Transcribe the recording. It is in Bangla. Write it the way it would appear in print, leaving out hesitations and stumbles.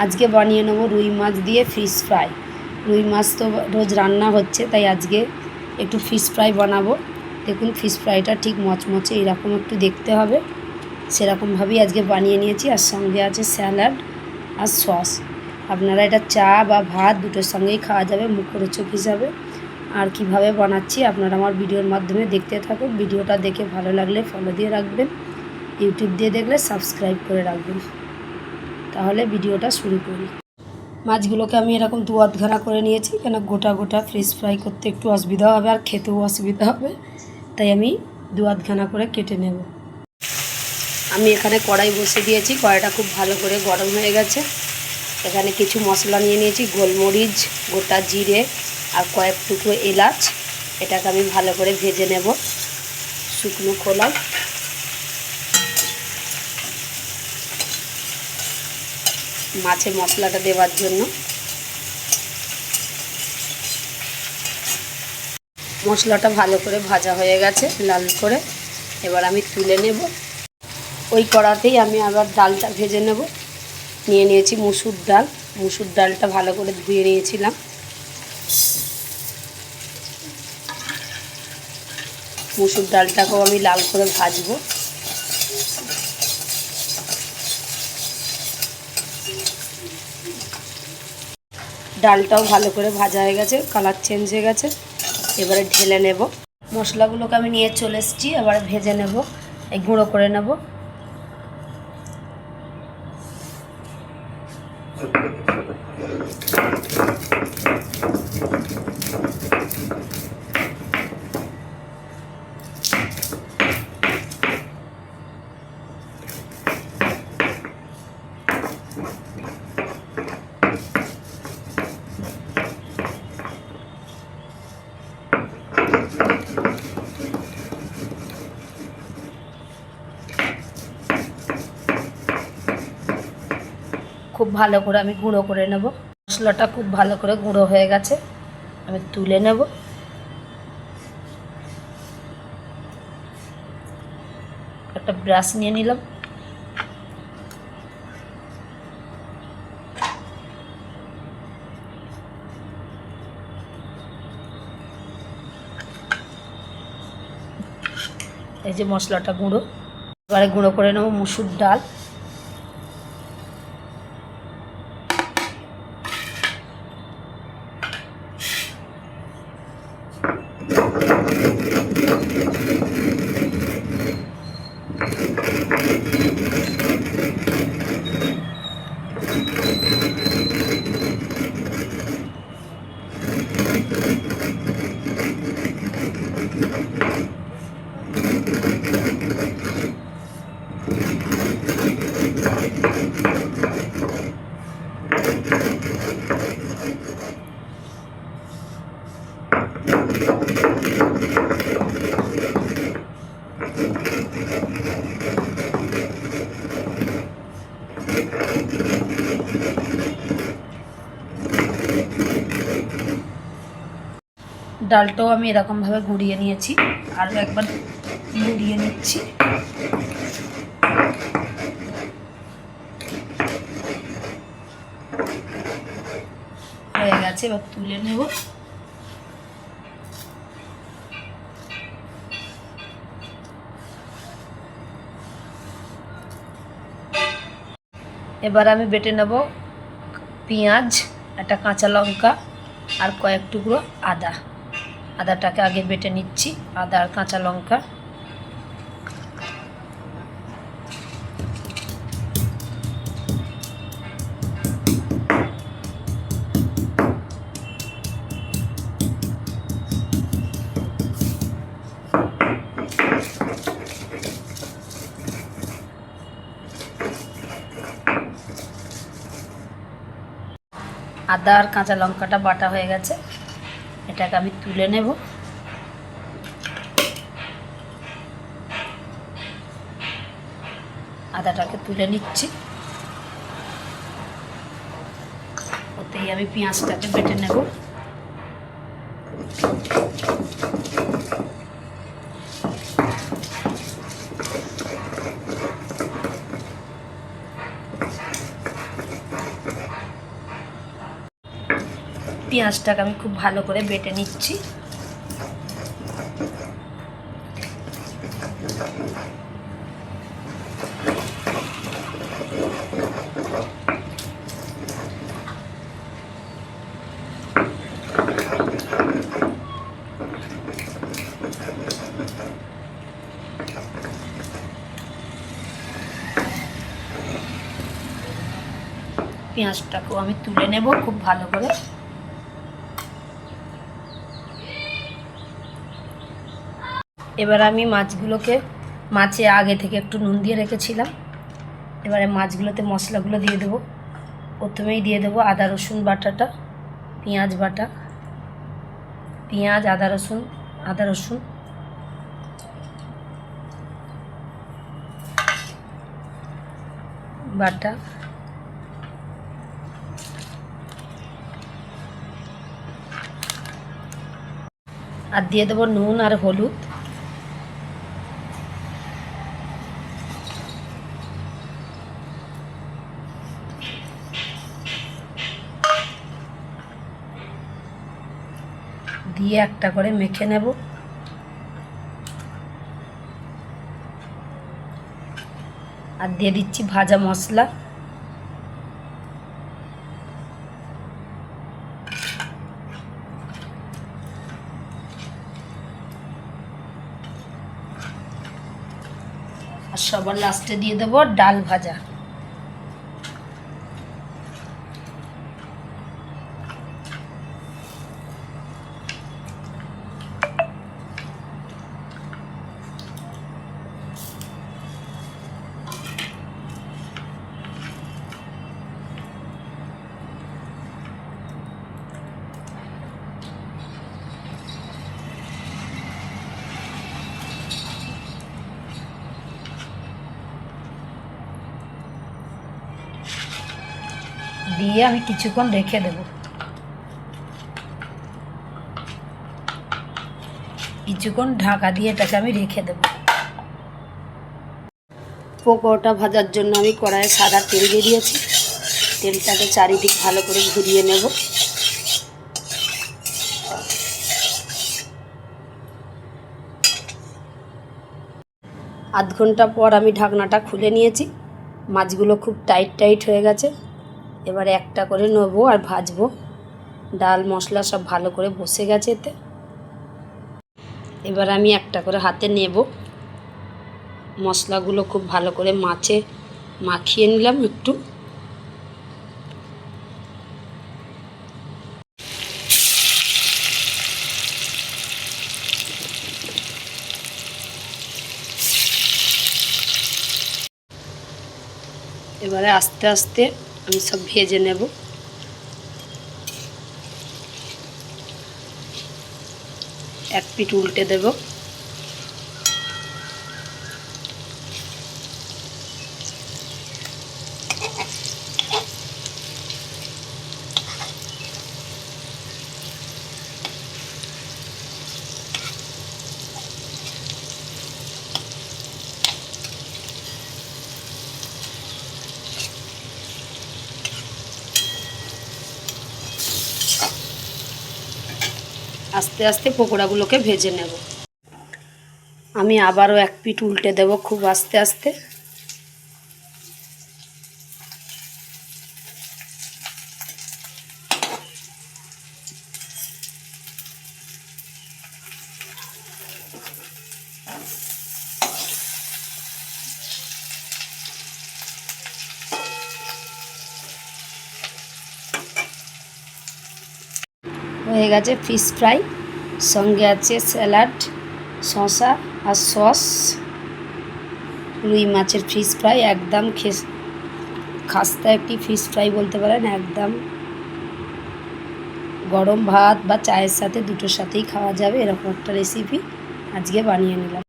আজকে বানিয়ে নেবো রুই মাছ দিয়ে ফিশ ফ্রাই। রুই মাছ তো রোজ রান্না হচ্ছে, তাই আজকে একটু ফিশ ফ্রাই বানাবো। দেখুন ফিশ ফ্রাইটা ঠিক মচমচে এরকম একটু দেখতে হবে, সেরকমভাবেই আজকে বানিয়ে নিয়েছি। আর সঙ্গে আছে স্যালাড আর সস। আপনারা এটা চা বা ভাত দুটোর সঙ্গেই খাওয়া যাবে মুখরোচক হিসাবে। আর কিভাবে বানাচ্ছি আপনারা আমার ভিডিওর মাধ্যমে দেখতে থাকুন। ভিডিওটা দেখে ভালো লাগলে ফলো দিয়ে রাখবেন, ইউটিউব দিয়ে দেখলে সাবস্ক্রাইব করে রাখবেন। তাহলে ভিডিওটা শুরু করি। মাছগুলোকে আমি এরকম দু আধখানা করে নিয়েছি, কেন গোটা গোটা ফিশ ফ্রাই করতে একটু অসুবিধা হবে আর খেতেও অসুবিধা হবে, তাই আমি দু আধখানা করে কেটে নেব। আমি এখানে কড়াই বসিয়ে দিয়েছি, কড়াইটা খুব ভালো করে গরম হয়ে গেছে। এখানে কিছু মশলা নিয়ে নিয়েছি, গোলমরিচ, গোটা জিরে আর কয়েক টুকরো এলাচ। এটাকে আমি ভালো করে ভেজে নেব শুকনো খোলায়। মাছে মশলাটা দেওয়ার জন্য মশলাটা ভালো করে ভাজা হয়ে গেছে লাল করে। এবার আমি তুলে নেব। ওই কড়াতেই আমি আবার ডালটা ভেজে নেব। নিয়ে নিয়েছি মুসুর ডাল। মুসুর ডালটা ভালো করে ধুয়ে নিয়েছিলাম। মুসুর ডালটাকেও আমি লাল করে ভাজবো। ডালটাও ভালো করে ভাজা হয়ে গেছে, কালার চেঞ্জ হয়ে গেছে। এবারে ঢেলে নেব। মশলাগুলোকে আমি নিয়ে চলে এসেছি, এবারে ভেজে নেব, এই গুঁড়ো করে নেব। খুব ভালো করে আমি গুঁড়ো করে নেব। মশলাটা খুব ভালো করে গুঁড়ো হয়ে গেছে, আমি তুলে নেব। একটা ব্রাশ নিয়ে নিলাম। এই যে মশলাটা গুঁড়ো, এবারে গুঁড়ো করে নেব মুসুর ডাল। ডালটাও আমি এরকমভাবে গুঁড়িয়ে নিয়েছি, আরও একবার গুঁড়িয়ে নিচ্ছি। হয়ে গেছে, এবার তুলে নেব। এবার আমি বেটে নেব পেঁয়াজ, একটা কাঁচা লঙ্কা আর কয়েক টুকরো আদা। আদাটাকে আগে বেটে নিচ্ছি, আদা আর কাঁচা লঙ্কা। আদা আর কাঁচা লঙ্কাটা বাটা হয়ে গেছে, এটাকে আমি তুলে নেব। আদাটাকে তুলে নিচ্ছি, ওতেই আমি পেঁয়াজটাকে বেটে নেব। পেঁয়াজটাকে আমি খুব ভালো করে বেটে নিচ্ছি। পেঁয়াজটাকেও আমি তুলে নেব খুব ভালো করে। এবার আমি মাছে আগে থেকে একটু নুন দিয়ে রেখেছিলাম। এবারে মাছগুলোতে মশলাগুলো দিয়ে দেবো। প্রথমেই দিয়ে দেবো আদা রসুন বাটাটা, পেঁয়াজ বাটা, পেঁয়াজ আদা রসুন বাটা, আর দিয়ে দেবো নুন আর হলুদ। দিয়ে একটা করে মেখে নেব। আর দিয়ে দিচ্ছি ভাজা মশলা। আর সবার লাস্টে দিয়ে দেবো ডাল ভাজা। দিয়ে আমি কিছুক্ষণ রেখে দেব। কিছুক্ষণ ঢাকা দিয়ে এটাকে আমি রেখে দেব। পকোড়াটা ভাজার জন্য আমি কড়াইয়ে সাদা তেল দিয়ে দিয়েছি। তেলটাকে চারিদিক ভালো করে ঘুরিয়ে নেব। আধ ঘন্টা পর আমি ঢাকনাটা খুলে নিয়েছি। মাছগুলো খুব টাইট হয়ে গেছে। এবারে একটা করে নেবো আর ভাজবো। ডাল মশলা সব ভালো করে বসে গেছে এতে। এবার আমি একটা করে হাতে নেব। মশলাগুলো খুব ভালো করে মাছে মাখিয়ে নিলাম একটু। এবারে আস্তে আস্তে আমি সব ভেজে নেব। এক পিঠ উল্টে দেব। আস্তে আস্তে পকোড়াগুলোকে ভেজে নেব। আমি আবারও এক পিঠ উল্টে দেব খুব আস্তে আস্তে। হয়ে গেছে ফিশ ফ্রাই, সঙ্গে আছে স্যালাড, শসা আর সস। রুই মাছের ফিশ ফ্রাই একদম খাস্তা একটি ফিশ ফ্রাই বলতে পারেন। একদম গরম ভাত বা চায়ের সাথে দুটোর সাথেই খাওয়া যাবে এরকম একটা রেসিপি আজকে বানিয়ে নিলাম।